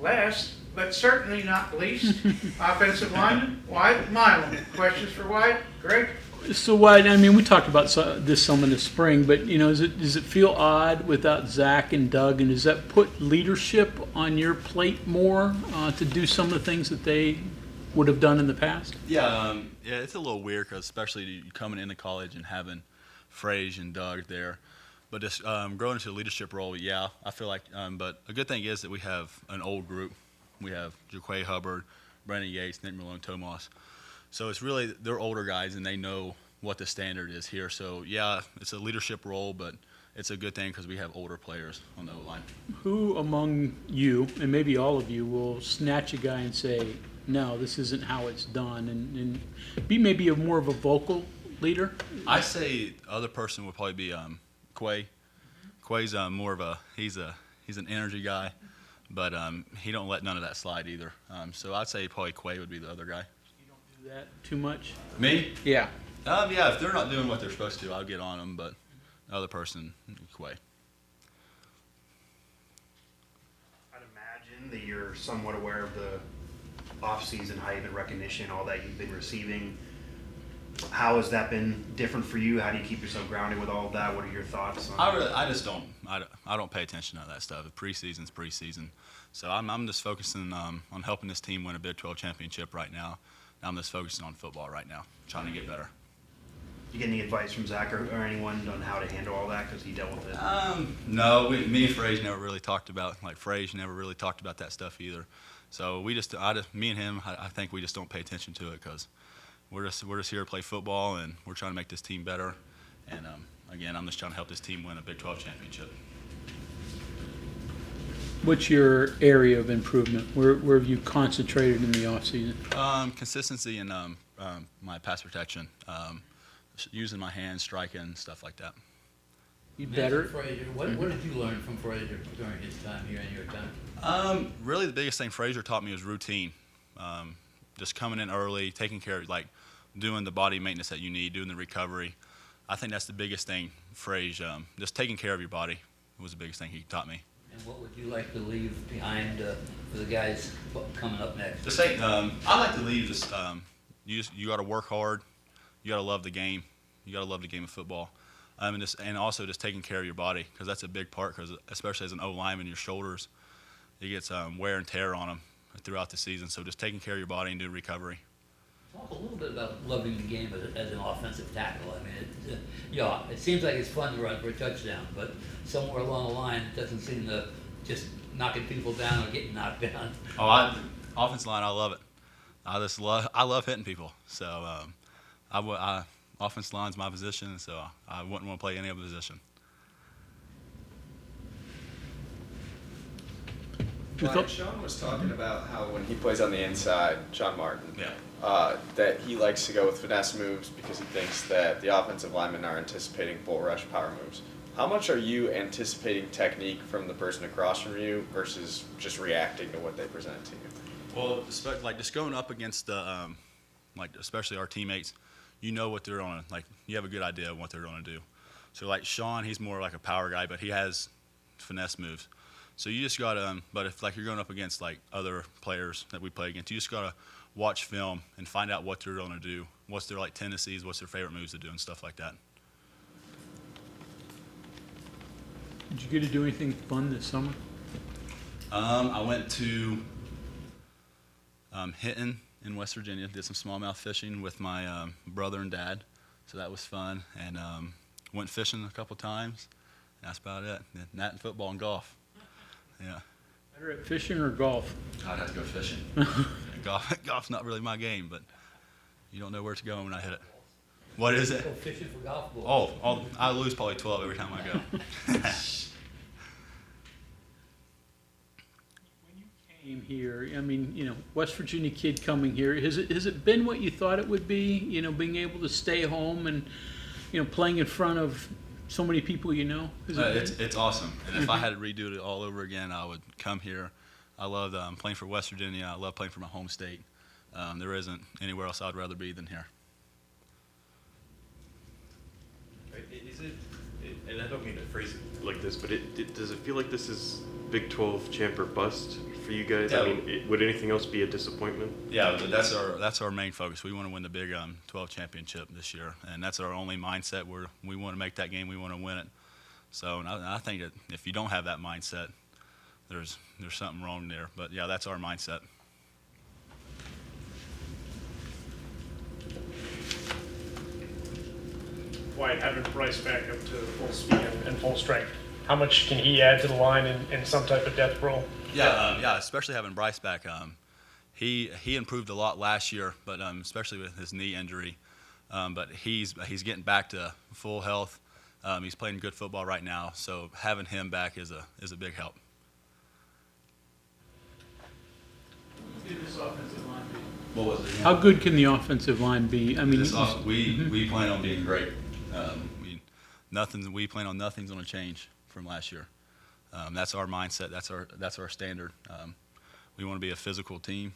last, but certainly not least, offensive lineman, Wyatt Milum. Questions for Wyatt? Greg? So Wyatt, I mean, we talked about this some in the spring, but does it feel odd without Zach and Doug, and does that put leadership on your plate more to do some of the things that they would have done in the past? Yeah, it's a little weird, cause especially coming into college and having Frage and Doug there. But just growing into a leadership role, yeah, I feel like. But a good thing is that we have an old group. We have Jaquay Hubbard, Brandon Yates, Nick Milum, Tomas. So it's really, they're older guys and they know what the standard is here. So yeah, it's a leadership role, but it's a good thing because we have older players on the O-line. Who among you, and maybe all of you, will snatch a guy and say, no, this isn't how it's done, and be maybe more of a vocal leader? I say the other person would probably be Quay. Quay's more of he's an energy guy, but he don't let none of that slide either. So I'd say probably Quay would be the other guy. That too much? Me? Yeah. Yeah, if they're not doing what they're supposed to, I'll get on them, but the other person, Quay. I'd imagine that you're somewhat aware of the off-season hype and recognition, all that you've been receiving. How has that been different for you? How do you keep yourself grounded with all of that? What are your thoughts on I just don't. I don't pay attention to that stuff. Preseason's preseason, so I'm just focusing on helping this team win a Big 12 championship right now. I'm just focusing on football right now, trying to get better. You get any advice from Zach or anyone on how to handle all that because he dealt with it? No, me and Frage never really talked about that stuff either. So me and him, I think we just don't pay attention to it because we're just here to play football and we're trying to make this team better. And again, I'm just trying to help this team win a Big 12 championship. What's your area of improvement? Where have you concentrated in the offseason? Consistency in my pass protection, using my hands, striking, stuff like that. You better. Frazier, what did you learn from Frazier during his time here and your time? Really, the biggest thing Frazier taught me was routine. Just coming in early, taking care of, doing the body maintenance that you need, doing the recovery. I think that's the biggest thing, Frazier. Just taking care of your body was the biggest thing he taught me. And what would you like to leave behind for the guys coming up next? Just say, I like to leave this. You got to work hard. You got to love the game. You got to love the game of football, and also just taking care of your body because that's a big part. Because especially as an O lineman, your shoulders, it gets wear and tear on them throughout the season. So just taking care of your body and doing recovery. Talk a little bit about loving the game as an offensive tackle. I mean, it seems like it's fun to run for a touchdown, but somewhere along the line, it doesn't seem to just knocking people down or getting knocked down. Offensive line, I love it. I love hitting people. So offensive line's my position, so I wouldn't want to play any other position. Wyatt, Sean was talking about how when he plays on the inside, Sean Martin, that he likes to go with finesse moves because he thinks that the offensive linemen are anticipating bull rush power moves. How much are you anticipating technique from the person across from you versus just reacting to what they present to you? Well, just going up against the, especially our teammates, you know what they're going to, you have a good idea of what they're going to do. So Sean, he's more like a power guy, but he has finesse moves. So you just got to, but if you're going up against other players that we play against, you just got to watch film and find out what they're going to do. What's their tendencies, what's their favorite moves to do and stuff like that. Did you get to do anything fun this summer? I went to Hinton in West Virginia, did some smallmouth fishing with my brother and dad, so that was fun. And went fishing a couple times. That's about it. That and football and golf. Yeah. Better at fishing or golf? I'd have to go fishing. Golf's not really my game, but you don't know where to go when I hit it. What is it? Go fishing for golf balls. I lose probably 12 every time I go. When you came here, I mean, West Virginia kid coming here, has it been what you thought it would be? Being able to stay home and, playing in front of so many people It's awesome. And if I had to redo it all over again, I would come here. I love playing for West Virginia. I love playing for my home state. There isn't anywhere else I'd rather be than here. Is it, and I don't mean to phrase it like this, but does it feel like this is Big 12 champ or bust for for you guys? Yeah. I mean, would anything else be a disappointment? Yeah, but that's our main focus. We want to win the Big 12 championship this year, and that's our only mindset. We want to make that game. We want to win it. So and I think that if you don't have that mindset, there's something wrong there. But yeah, that's our mindset. Wyatt, having Bryce back up to full speed and full strength, how much can he add to the line in some type of depth role? Yeah, especially having Bryce back. He improved a lot last year, but especially with his knee injury. But he's getting back to full health. He's playing good football right now, so having him back is a big help. What was it? How good can the offensive line be? I mean, We plan on being great. We plan on nothing's going to change from last year. That's our mindset. That's our standard. We want to be a physical team,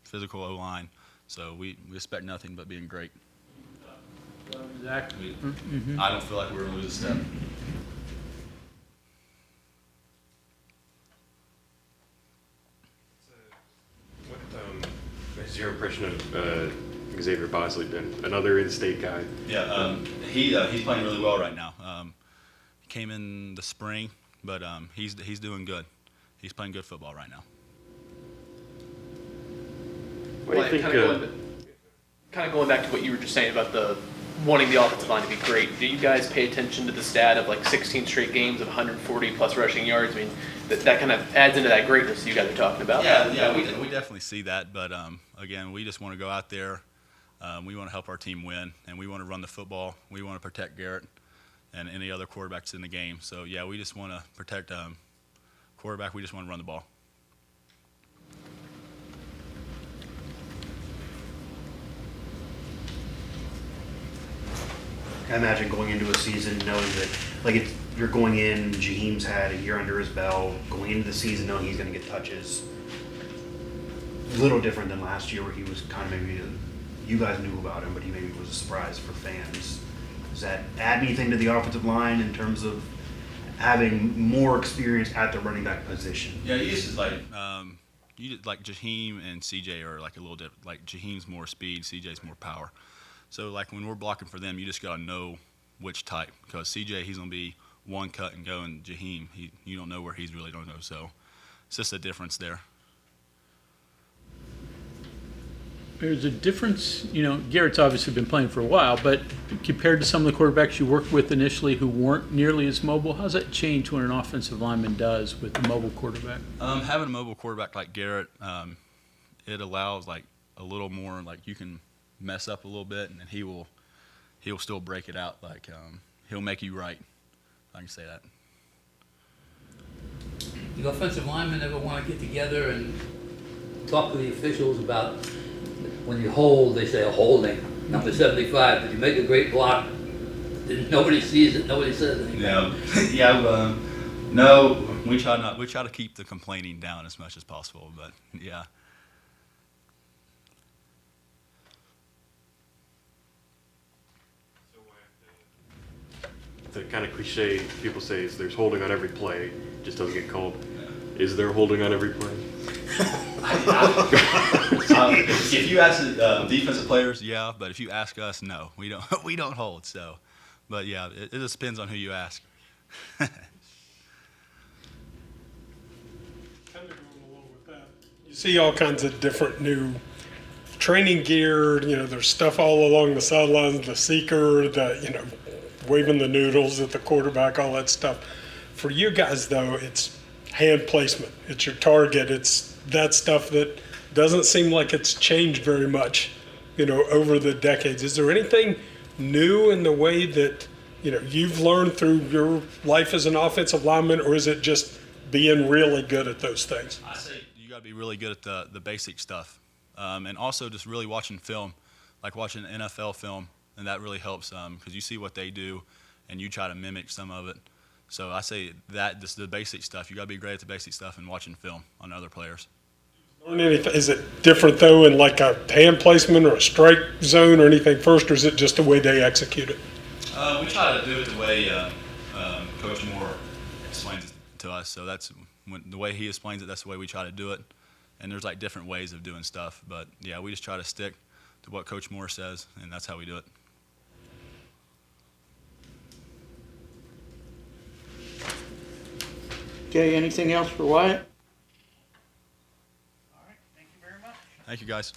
physical O-line. So we expect nothing but being great. Exactly. I don't feel like we're going to lose a step. What has your impression of Xavier Bosley been? Another in-state guy. Yeah, he's playing really well right now. He came in the spring, but he's doing good. He's playing good football right now. What do you think? Kind of going back to what you were just saying about the wanting the offensive line to be great. Do you guys pay attention to the stat of like 16 straight games of 140 plus rushing yards? I mean, that kind of adds into that greatness you guys are talking about. Yeah, we definitely see that. But again, we just want to go out there. We want to help our team win, and we want to run the football. We want to protect Garrett and any other quarterbacks in the game. So yeah, we just want to protect quarterback. We just want to run the ball. I imagine going into a season knowing that, like, you're going in, Jaheim's had a year under his belt, going into the season knowing he's going to get touches. A little different than last year where he was kind of maybe, you guys knew about him, but he maybe was a surprise for fans. Does that add anything to the offensive line in terms of having more experience at the running back position? Yeah, you just like Jaheim and CJ are like a little different. Like Jaheim's more speed, CJ's more power. So like when we're blocking for them, you just gotta know which type, because CJ, he's gonna be one cut and go, and Jaheim, you don't know where he's really gonna go. So it's just a difference there. there's a difference. You know, Garrett's obviously been playing for a while, but compared to some of the quarterbacks you worked with initially who weren't nearly as mobile, how's that change when an offensive lineman does with a mobile quarterback? Having a mobile quarterback like Garrett, it allows like a little more, like you can mess up a little bit and he'll still break it out. Like he'll make you right. I can say that. The offensive linemen ever want to get together and talk to the officials about when you hold, they say a holding, number 75, but you make a great block, then nobody sees it, nobody says anything. Yeah, no, we try to keep the complaining down as much as possible, but yeah. The kind of cliche people say is there's holding on every play, just doesn't get called. Is there holding on every play? If you ask defensive players, yeah, but if you ask us, no, we don't hold. So, but yeah, it just depends on who you ask. Kind of going along with that. You see all kinds of different new training gear. You know, there's stuff all along the sidelines, the seeker, waving the noodles at the quarterback, all that stuff. For you guys, though, it's hand placement. It's your target. It's that stuff that doesn't seem like it's changed very much, over the decades. Is there anything new in the way that, you've learned through your life as an offensive lineman, or is it just being really good at those things? I say you got to be really good at the basic stuff, and also just really watching film, like watching NFL film, and that really helps because you see what they do, and you try to mimic some of it. So I say that just the basic stuff. You got to be great at the basic stuff and watching film on other players. Learn anything? Is it different though in like a hand placement or a strike zone or anything first, or is it just the way they execute it? We try to do it the way Coach Moore explains it to us. So the way he explains it, that's the way we try to do it. And there's like different ways of doing stuff, but yeah, we just try to stick to what Coach Moore says, and that's how we do it. Okay, anything else for Wyatt? All right, thank you very much. Thank you, guys.